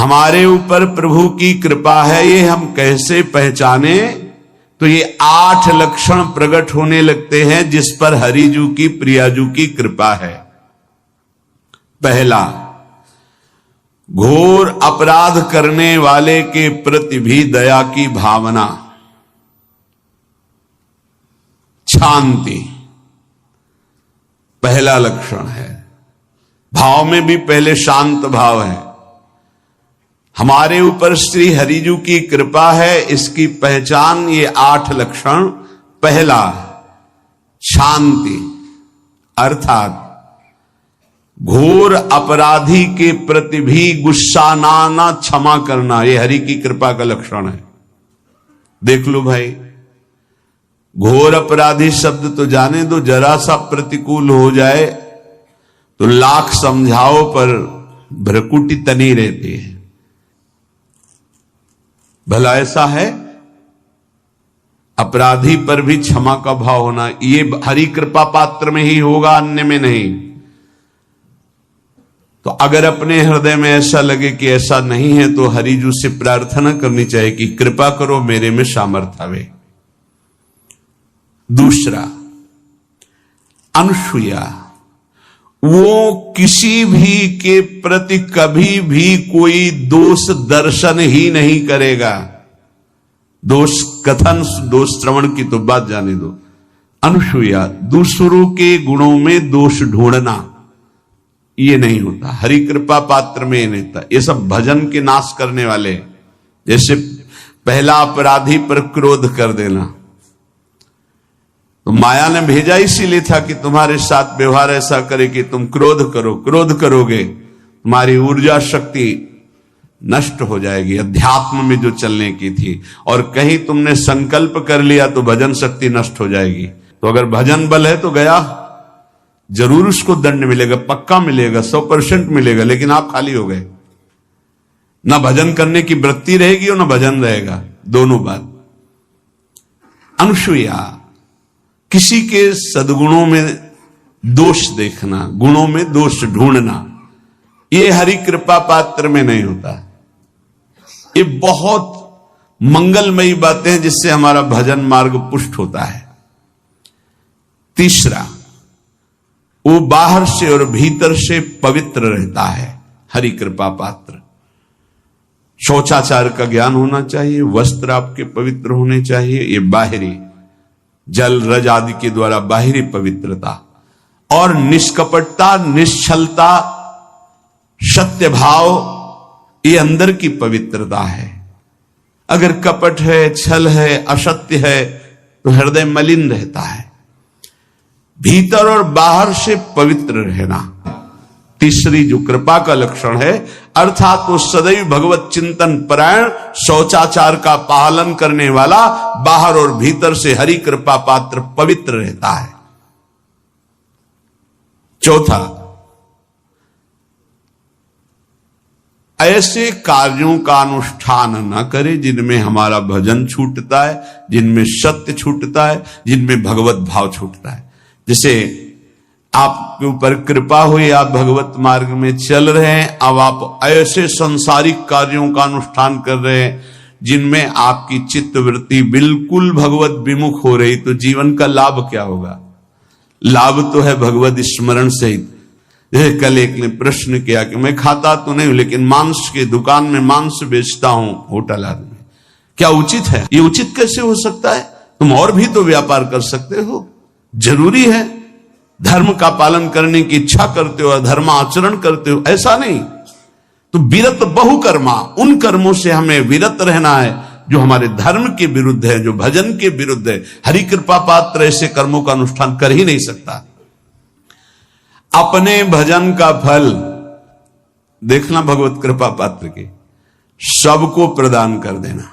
हमारे ऊपर प्रभु की कृपा है ये हम कैसे पहचाने? तो ये 8 लक्षण प्रकट होने लगते हैं जिस पर हरिजू की प्रियाजू की कृपा है। पहला, घोर अपराध करने वाले के प्रति भी दया की भावना, शांति पहला लक्षण है। भाव में भी पहले शांत भाव है। हमारे ऊपर श्री हरिजू की कृपा है, इसकी पहचान ये 8 लक्षण। पहला, शांति, अर्थात घोर अपराधी के प्रति भी गुस्सा ना क्षमा करना, ये हरि की कृपा का लक्षण है। देख लो भाई, घोर अपराधी शब्द तो जाने दो, जरा सा प्रतिकूल हो जाए तो लाख समझाओ पर भ्रकुटी तनी रहती है। भला ऐसा है? अपराधी पर भी क्षमा का भाव होना, ये हरि कृपा पात्र में ही होगा, अन्य में नहीं। तो अगर अपने हृदय में ऐसा लगे कि ऐसा नहीं है तो हरिजू से प्रार्थना करनी चाहिए कि कृपा करो, मेरे में सामर्थ्य आवे। दूसरा, अनुसूया, वो किसी भी के प्रति कभी भी कोई दोष दर्शन ही नहीं करेगा। दोष कथन, दोष श्रवण की तो बात जाने दो। अनुसूया, दूसरों के गुणों में दोष ढूंढना ये नहीं होता। हरि कृपा पात्र में ये नहीं था। ये सब भजन के नाश करने वाले, जैसे पहला अपराधी पर क्रोध कर देना, तो माया ने भेजा इसीलिए था कि तुम्हारे साथ व्यवहार ऐसा करे कि तुम क्रोध करो। क्रोध करोगे तुम्हारी ऊर्जा शक्ति नष्ट हो जाएगी, अध्यात्म में जो चलने की थी। और कहीं तुमने संकल्प कर लिया तो भजन शक्ति नष्ट हो जाएगी। तो अगर भजन बल है तो गया, जरूर उसको दंड मिलेगा, पक्का मिलेगा, 100% मिलेगा, लेकिन आप खाली हो गए। ना भजन करने की वृत्ति रहेगी और ना भजन रहेगा, दोनों बात। अनुसूया, किसी के सद्गुणों में दोष देखना, गुणों में दोष ढूंढना, ये हरि कृपा पात्र में नहीं होता। ये बहुत मंगलमयी बातें हैं जिससे हमारा भजन मार्ग पुष्ट होता है। तीसरा, वो बाहर से और भीतर से पवित्र रहता है, हरि कृपा पात्र। शौचाचार का ज्ञान होना चाहिए, वस्त्र आपके पवित्र होने चाहिए, ये बाहरी जल रज आदि के द्वारा बाहरी पवित्रता। और निष्कपटता, निश्चलता, सत्य भाव, ये अंदर की पवित्रता है। अगर कपट है, छल है, असत्य है तो हृदय मलिन रहता है। भीतर और बाहर से पवित्र रहना तीसरी जो कृपा का लक्षण है, अर्थात वो सदैव भगवत चिंतन परायण, शौचाचार का पालन करने वाला, बाहर और भीतर से हरि कृपा पात्र पवित्र रहता है। चौथा, ऐसे कार्यों का अनुष्ठान न करे जिनमें हमारा भजन छूटता है, जिनमें सत्य छूटता है, जिनमें भगवत भाव छूटता है। जैसे आपके ऊपर कृपा हुई, आप भगवत मार्ग में चल रहे हैं, अब आप ऐसे संसारिक कार्यों का अनुष्ठान कर रहे हैं जिनमें आपकी चित्त वृत्ति बिल्कुल भगवत विमुख हो रही, तो जीवन का लाभ क्या होगा? लाभ तो है भगवत स्मरण सहित। जैसे कल एक ने प्रश्न किया कि मैं खाता तो नहीं हूं लेकिन मांस की दुकान में मांस बेचता हूं, होटल आदमी, क्या उचित है? ये उचित कैसे हो सकता है? तुम और भी तो व्यापार कर सकते हो। जरूरी है धर्म का पालन करने की इच्छा करते हो, धर्म आचरण करते हो, ऐसा नहीं। तो विरत बहुकर्मा, उन कर्मों से हमें विरत रहना है जो हमारे धर्म के विरुद्ध है, जो भजन के विरुद्ध है। हरि कृपा पात्र ऐसे कर्मों का अनुष्ठान कर ही नहीं सकता। अपने भजन का फल देखना भगवत कृपा पात्र के, सबको प्रदान कर देना।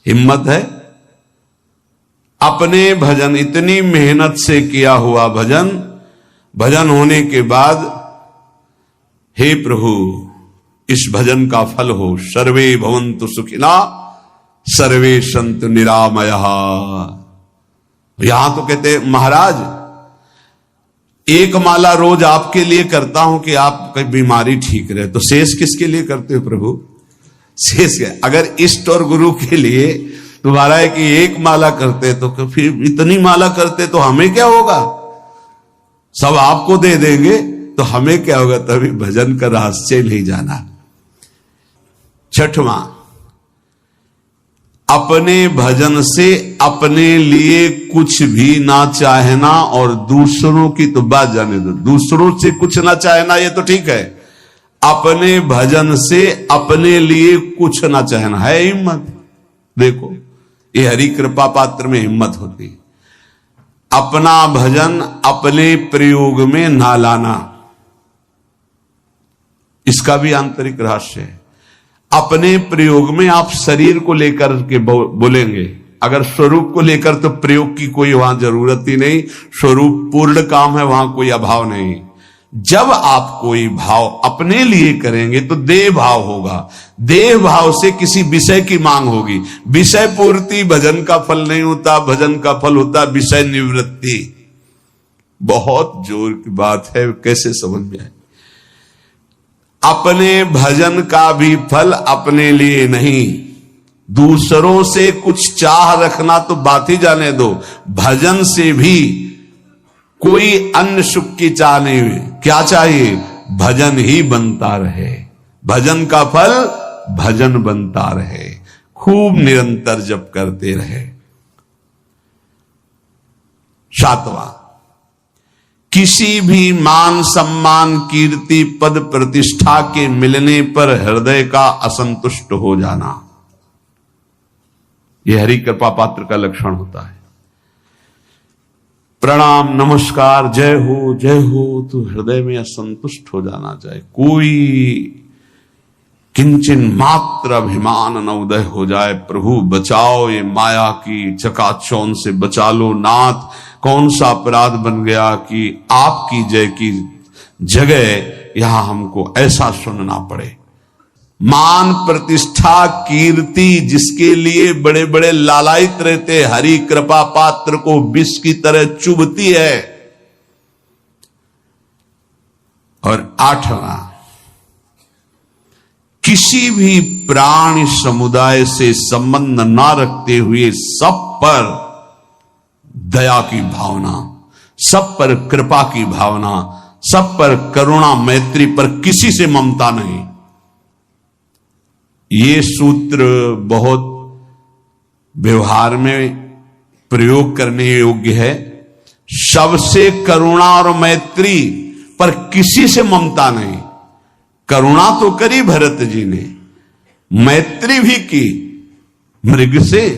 हिम्मत है? अपने भजन, इतनी मेहनत से किया हुआ भजन, भजन होने के बाद हे प्रभु इस भजन का फल हो, सर्वे भवन्तु सुखिना सर्वे सन्तु निरामया। यहां तो कहते महाराज एक माला रोज आपके लिए करता हूं कि आपकी बीमारी ठीक रहे, तो शेष किसके लिए करते हो प्रभु? शेष क्या? अगर इष्ट और गुरु के लिए तुम्हारा है कि एक माला करते तो फिर इतनी माला करते तो हमें क्या होगा? सब आपको दे देंगे तो हमें क्या होगा? तभी भजन का रहस्य नहीं जाना। छठवां, अपने भजन से अपने लिए कुछ भी ना चाहना और दूसरों की तो बात जाने दो, दूसरों से कुछ ना चाहना ये तो ठीक है, अपने भजन से अपने लिए कुछ ना चाहना है हिम्मत। देखो ये हरि कृपा पात्र में हिम्मत होती है। अपना भजन अपने प्रयोग में ना लाना, इसका भी आंतरिक रहस्य है। अपने प्रयोग में आप शरीर को लेकर के बोलेंगे, अगर स्वरूप को लेकर तो प्रयोग की कोई वहां जरूरत ही नहीं, स्वरूप पूर्ण काम है, वहां कोई अभाव नहीं। जब आप कोई भाव अपने लिए करेंगे तो देह भाव होगा, देह भाव से किसी विषय की मांग होगी। विषय पूर्ति भजन का फल नहीं होता, भजन का फल होता विषय निवृत्ति। बहुत जोर की बात है, कैसे समझ में आए? अपने भजन का भी फल अपने लिए नहीं, दूसरों से कुछ चाह रखना तो बात ही जाने दो, भजन से भी कोई अन्य सुख की चाह नहीं हुई। क्या चाहिए? भजन ही बनता रहे, भजन का फल भजन बनता रहे, खूब निरंतर जप करते रहे। सातवां, किसी भी मान सम्मान कीर्ति पद प्रतिष्ठा के मिलने पर हृदय का असंतुष्ट हो जाना, यह हरि कृपा पात्र का लक्षण होता है। प्रणाम नमस्कार जय हो तो हृदय में असंतुष्ट हो जाना चाहिए। कोई किंचन मात्र अभिमान न उदय हो जाए। प्रभु बचाओ, ये माया की चकाचौंध से बचा लो नाथ। कौन सा अपराध बन गया कि आपकी जय की जगह यहां हमको ऐसा सुनना पड़े। मान प्रतिष्ठा कीर्ति जिसके लिए बड़े बड़े लालायित रहते, हरि कृपा पात्र को विष की तरह चुभती है। और आठवां, किसी भी प्राणी समुदाय से संबंध ना रखते हुए सब पर दया की भावना, सब पर कृपा की भावना, सब पर करुणा मैत्री पर किसी से ममता नहीं। ये सूत्र बहुत व्यवहार में प्रयोग करने योग्य है। सबसे करुणा और मैत्री पर किसी से ममता नहीं। करुणा तो करी भरत जी ने, मैत्री भी की मृग से,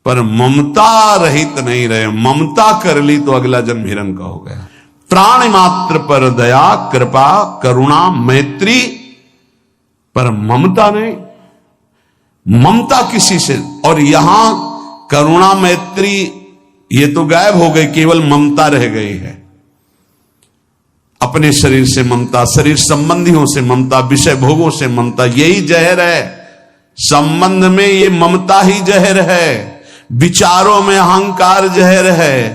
पर ममता रहित नहीं रहे। ममता कर ली तो अगला जन्म हिरण का हो गया। प्राण मात्र पर दया कृपा करुणा मैत्री पर ममता नहीं, ममता किसी से। और यहां करुणा मैत्री ये तो गायब हो गई, केवल ममता रह गई है। अपने शरीर से ममता, शरीर संबंधियों से ममता, विषय भोगों से ममता, यही जहर है। संबंध में ये ममता ही जहर है, विचारों में अहंकार जहर है,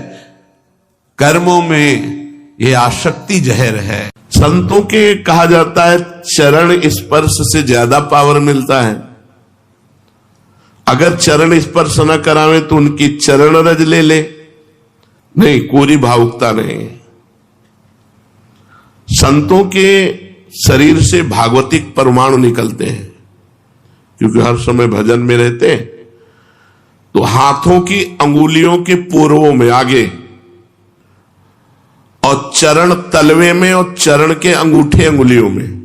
कर्मों में ये आसक्ति जहर है। संतों के कहा जाता है चरण स्पर्श से ज्यादा पावर मिलता है। अगर चरण स्पर्श न करावे तो उनकी चरण रज ले ले, नहीं कोरी भावुकता नहीं। संतों के शरीर से भागवतिक परमाणु निकलते हैं, क्योंकि हर समय भजन में रहते हैं। तो हाथों की अंगुलियों के पूर्वों में आगे, और चरण तलवे में, और चरण के अंगूठे अंगुलियों में,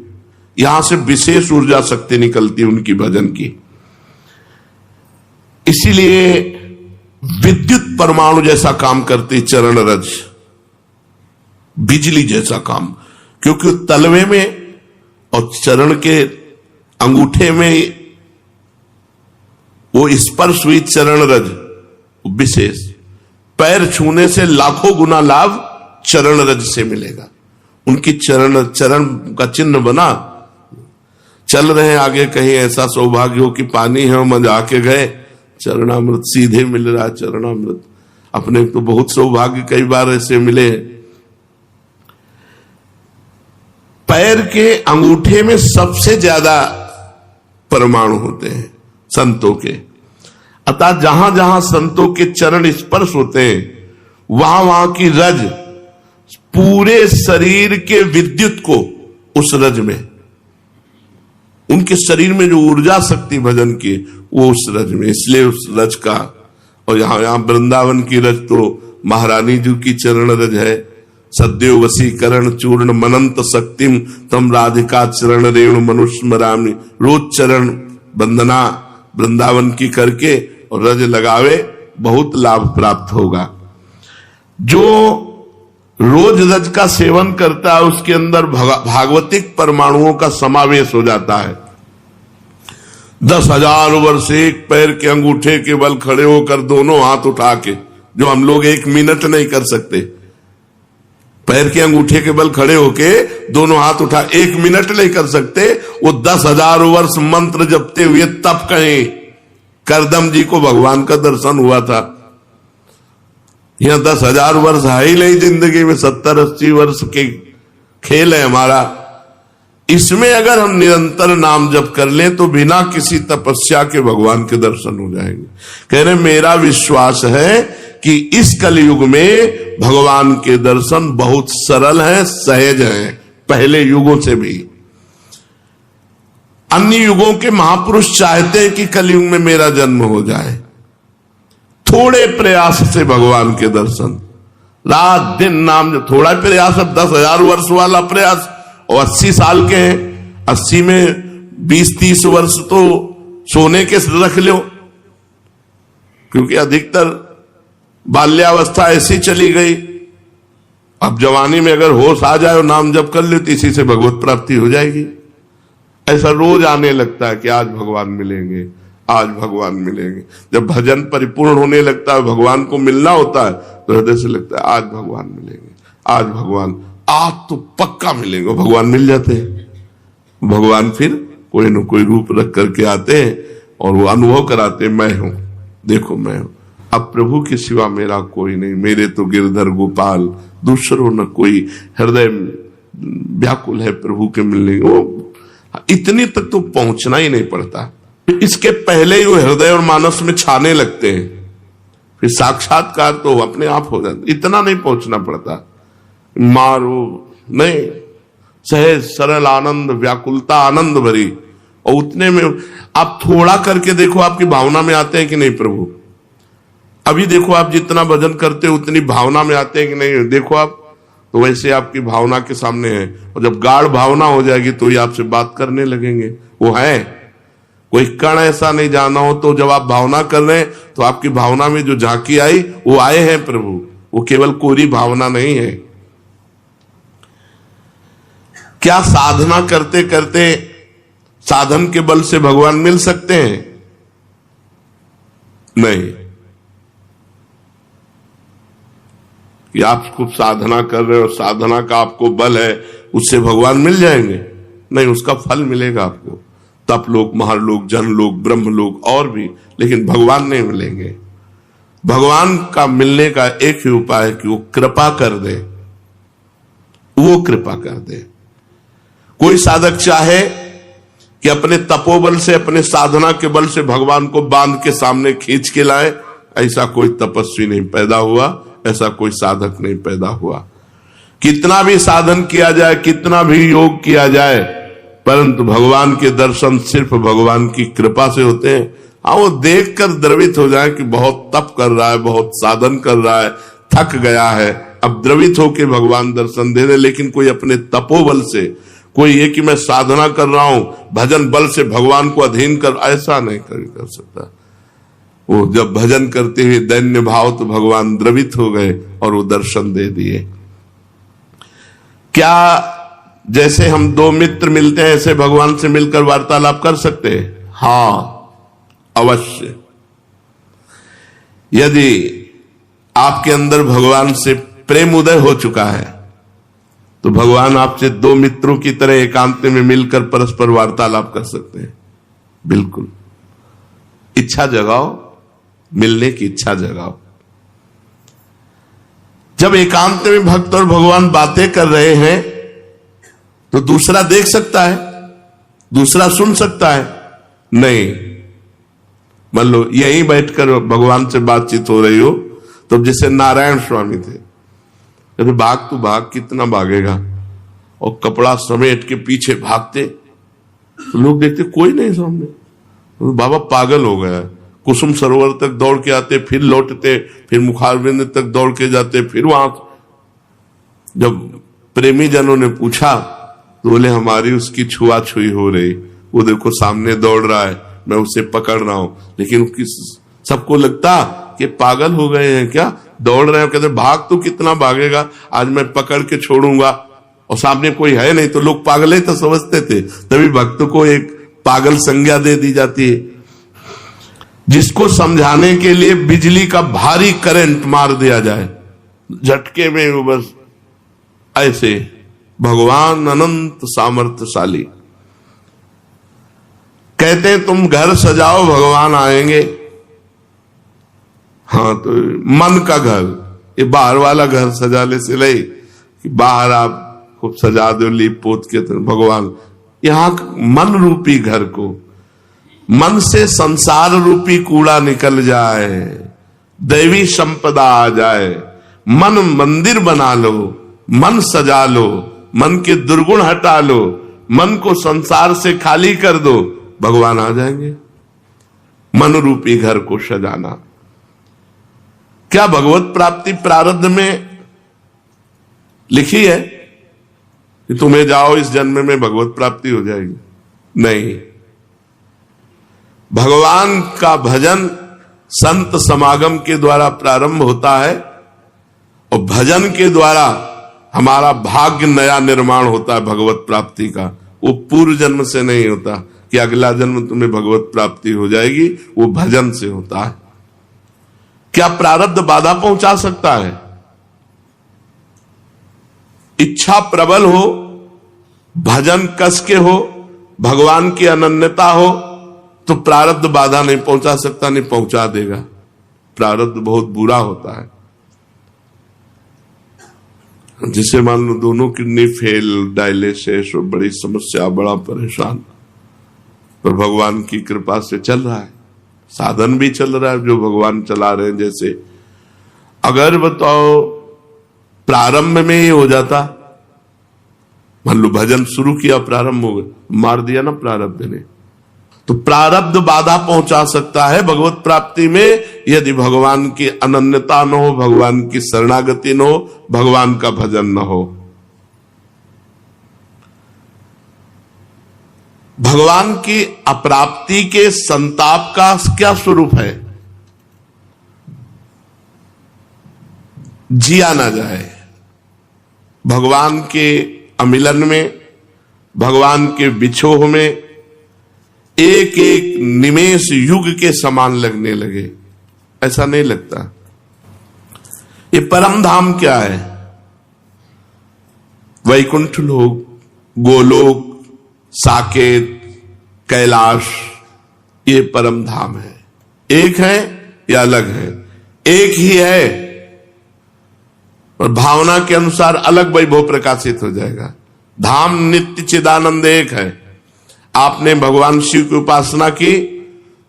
यहां से विशेष ऊर्जा शक्ति निकलती है उनकी भजन की। इसीलिए विद्युत परमाणु जैसा काम करती चरण रज, बिजली जैसा काम, क्योंकि तलवे में और चरण के अंगूठे में वो स्पर्श हुई चरण रज विशेष। पैर छूने से लाखों गुना लाभ चरण रज से मिलेगा। उनकी चरण का चिन्ह बना, चल रहे हैं आगे, कहीं ऐसा सौभाग्य हो कि पानी है मजा के गए, चरणामृत सीधे मिल रहा। चरणामृत अपने तो बहुत सौभाग्य कई बार ऐसे मिले, पैर के अंगूठे में सबसे ज्यादा परमाणु होते हैं संतों के। अतः जहां जहां संतों के चरण स्पर्श होते हैं वहां वहां की रज पूरे शरीर के विद्युत को उस रज में, उनके शरीर में जो ऊर्जा शक्ति भजन की वो उस रज में, इसलिए उस रज का। और यहां वृंदावन की रज तो महारानी जी की चरण रज है। सद्यो वसीकरण चूर्ण मनंत शक्तिम तम राधिका चरण रेणु मनुष्मरामी। रोज चरण वंदना वृंदावन की करके और रज लगावे, बहुत लाभ प्राप्त होगा। जो रोज रज का सेवन करता है उसके अंदर भागवतिक परमाणुओं का समावेश हो जाता है। 10,000 वर्ष एक पैर के अंगूठे के बल खड़े होकर दोनों हाथ उठा के, जो हम लोग 1 मिनट नहीं कर सकते, पैर के अंगूठे के बल खड़े होके दोनों हाथ उठा 1 मिनट नहीं कर सकते, वो 10,000 वर्ष मंत्र जपते हुए तब कहीं करदम जी को भगवान का दर्शन हुआ था। यहां 10,000 वर्ष है ही नहीं जिंदगी में, 70-80 वर्ष के खेल है हमारा। इसमें अगर हम निरंतर नाम जप कर लें तो बिना किसी तपस्या के भगवान के दर्शन हो जाएंगे। कह रहे मेरा विश्वास है कि इस कलयुग में भगवान के दर्शन बहुत सरल हैं, सहज हैं, पहले युगों से भी। अन्य युगों के महापुरुष चाहते हैं कि कलयुग में मेरा जन्म हो जाए, थोड़े प्रयास से भगवान के दर्शन, रात दिन नाम, थोड़ा प्रयास, अब 10,000 वर्ष वाला प्रयास, और 80 साल के हैं, 80 में 20-30 वर्ष तो सोने के रख लो, क्योंकि अधिकतर बाल्यावस्था ऐसी चली गई। अब जवानी में अगर होश आ जाए और नाम जप कर ले तो इसी से भगवत प्राप्ति हो जाएगी। ऐसा रोज आने लगता है कि आज भगवान मिलेंगे, आज भगवान मिलेंगे। जब भजन परिपूर्ण होने लगता है, भगवान को मिलना होता है, तो हृदय से लगता है आज भगवान मिलेंगे, आज भगवान, आज तो पक्का मिलेंगे। भगवान मिल जाते हैं। भगवान फिर कोई न कोई रूप रख करके आते हैं और वो अनुभव कराते, मैं हूं, देखो मैं हूं, अब प्रभु के सिवा मेरा कोई नहीं, मेरे तो गिरधर गोपाल, दूसरों न कोई, हृदय व्याकुल है प्रभु के मिलने। वो इतनी तक तो पहुंचना ही नहीं पड़ता, इसके पहले ही वो हृदय और मानस में छाने लगते हैं, फिर साक्षात्कार तो अपने आप हो जाता, इतना नहीं पहुंचना पड़ता। मारो नहीं, सहज सरल आनंद, व्याकुलता आनंद भरी, और उतने में आप थोड़ा करके देखो आपकी भावना में आते हैं कि नहीं प्रभु। अभी देखो आप जितना भजन करते हो उतनी भावना में आते हैं कि नहीं, देखो आप, तो वैसे आपकी भावना के सामने है। और जब गाढ़ भावना हो जाएगी तो ही आपसे बात करने लगेंगे। वो है, कोई कण ऐसा नहीं जाना हो तो जब आप भावना कर रहे हैं तो आपकी भावना में जो झांकी आई वो आए हैं प्रभु, वो केवल कोरी भावना नहीं है। क्या साधना करते करते साधन के बल से भगवान मिल सकते हैं? नहीं। कि आप खूब साधना कर रहे हो, साधना का आपको बल है, उससे भगवान मिल जाएंगे? नहीं, उसका फल मिलेगा आपको, तप लोक, महालोक, जनलोक, ब्रह्मलोक और भी, लेकिन भगवान नहीं मिलेंगे। भगवान का मिलने का एक ही उपाय है कि वो कृपा कर दे, वो कृपा कर दे। कोई साधक चाहे कि अपने तपोबल से, अपने साधना के बल से भगवान को बांध के सामने खींच के लाए, ऐसा कोई तपस्वी नहीं पैदा हुआ, ऐसा कोई साधक नहीं पैदा हुआ। कितना भी साधन किया जाए, कितना भी योग किया जाए, परंतु भगवान के दर्शन सिर्फ भगवान की कृपा से होते हैं। हाँ, वो देखकर द्रवित हो जाए कि बहुत तप कर रहा है, बहुत साधन कर रहा है, थक गया है, अब द्रवित होके भगवान दर्शन दे दे। लेकिन कोई अपने तपोबल से, कोई ये कि मैं साधना कर रहा हूं, भजन बल से भगवान को अधीन कर, ऐसा नहीं कर सकता। वो जब भजन करते हुए दैन्य भाव, तो भगवान द्रवित हो गए और वो दर्शन दे दिए। क्या जैसे हम दो मित्र मिलते हैं ऐसे भगवान से मिलकर वार्तालाप कर सकते हैं? हाँ, अवश्य। यदि आपके अंदर भगवान से प्रेम उदय हो चुका है तो भगवान आपसे दो मित्रों की तरह एकांत में मिलकर परस्पर वार्तालाप कर सकते हैं। बिल्कुल, इच्छा जगाओ, मिलने की इच्छा जगाओ। जब एकांत में भक्त और भगवान बातें कर रहे हैं तो दूसरा देख सकता है, दूसरा सुन सकता है? नहीं। मान लो यहीं बैठकर भगवान से बातचीत हो रही हो, तो जैसे नारायण स्वामी थे, अरे भाग तू भाग, कितना भागेगा, और कपड़ा समेट के पीछे भागते, तो लोग देखते कोई नहीं सामने, तो बाबा पागल हो गया। कुसुम सरोवर तक दौड़ के आते, फिर लौटते, फिर मुखारबिंद तक दौड़ के जाते, फिर वहां। जब प्रेमी जनों ने पूछा तो बोले हमारी उसकी छुआछुई हो रही, वो देखो सामने दौड़ रहा है, मैं उसे पकड़ रहा हूं। लेकिन सबको लगता कि पागल हो गए हैं क्या, दौड़ रहे हैं। कहते भाग तो कितना भागेगा, आज मैं पकड़ के छोड़ूंगा, और सामने कोई है नहीं। तो लोग पागल ही तो समझते थे, तभी भक्त को एक पागल संज्ञा दे दी जाती है। जिसको समझाने के लिए बिजली का भारी करंट मार दिया जाए, झटके में वो बस ऐसे। भगवान अनंत सामर्थ्यशाली। कहते हैं तुम घर सजाओ भगवान आएंगे। हाँ, तो मन का घर, ये बाहर वाला घर सजाने से नहीं कि बाहर आप खूब सजा दो लीप पोत के, तो भगवान यहां मन रूपी घर को, मन से संसार रूपी कूड़ा निकल जाए, दैवी संपदा आ जाए, मन मंदिर बना लो, मन सजा लो, मन के दुर्गुण हटा लो, मन को संसार से खाली कर दो, भगवान आ जाएंगे। मन रूपी घर को सजाना। क्या भगवत प्राप्ति प्रारब्ध में लिखी है कि तुम्हें जाओ इस जन्म में भगवत प्राप्ति हो जाएगी? नहीं। भगवान का भजन संत समागम के द्वारा प्रारंभ होता है, और भजन के द्वारा हमारा भाग्य नया निर्माण होता है भगवत प्राप्ति का। वो पूर्व जन्म से नहीं होता कि अगला जन्म तुम्हें भगवत प्राप्ति हो जाएगी, वो भजन से होता है। क्या प्रारब्ध बाधा पहुंचा सकता है? इच्छा प्रबल हो, भजन कस के हो, भगवान की अनन्यता हो, तो प्रारब्ध बाधा नहीं पहुंचा सकता, नहीं पहुंचा देगा। प्रारब्ध बहुत बुरा होता है। जिसे मान लो दोनों किडनी फेल, डायलिसिस, बड़ी समस्या, बड़ा परेशान, पर भगवान की कृपा से चल रहा है, साधन भी चल रहा है जो भगवान चला रहे हैं। जैसे अगर बताओ प्रारंभ में ही हो जाता, मान लो भजन शुरू किया, प्रारंभ हो गया, मार दिया ना प्रारब्ध ने, तो प्रारब्ध बाधा पहुंचा सकता है भगवत प्राप्ति में, यदि भगवान की अनन्यता न हो, भगवान की शरणागति न हो, भगवान का भजन न हो। भगवान की अप्राप्ति के संताप का क्या स्वरूप है? जिया ना जाए। भगवान के अमिलन में, भगवान के बिछोह में एक एक निमेष युग के समान लगने लगे। ऐसा नहीं लगता। ये परम धाम क्या है? वैकुंठ लोक, गोलोक, साकेत, कैलाश, ये परम धाम है। एक है या अलग है? एक ही है, और भावना के अनुसार अलग वैभव प्रकाशित हो जाएगा। धाम नित्य चिदानंद एक है। आपने भगवान शिव की उपासना की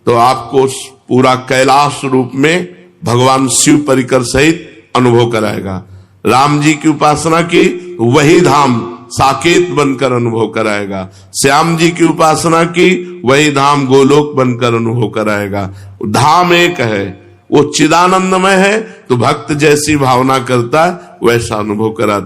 तो आपको पूरा कैलाश रूप में भगवान शिव परिकर सहित अनुभव कराएगा। राम जी की उपासना की वही धाम साकेत बनकर अनुभव कराएगा। श्याम जी की उपासना की वही धाम गोलोक बनकर अनुभव कराएगा। धाम एक है, वो चिदानंदमय है, तो भक्त जैसी भावना करता है वैसा अनुभव कराता है।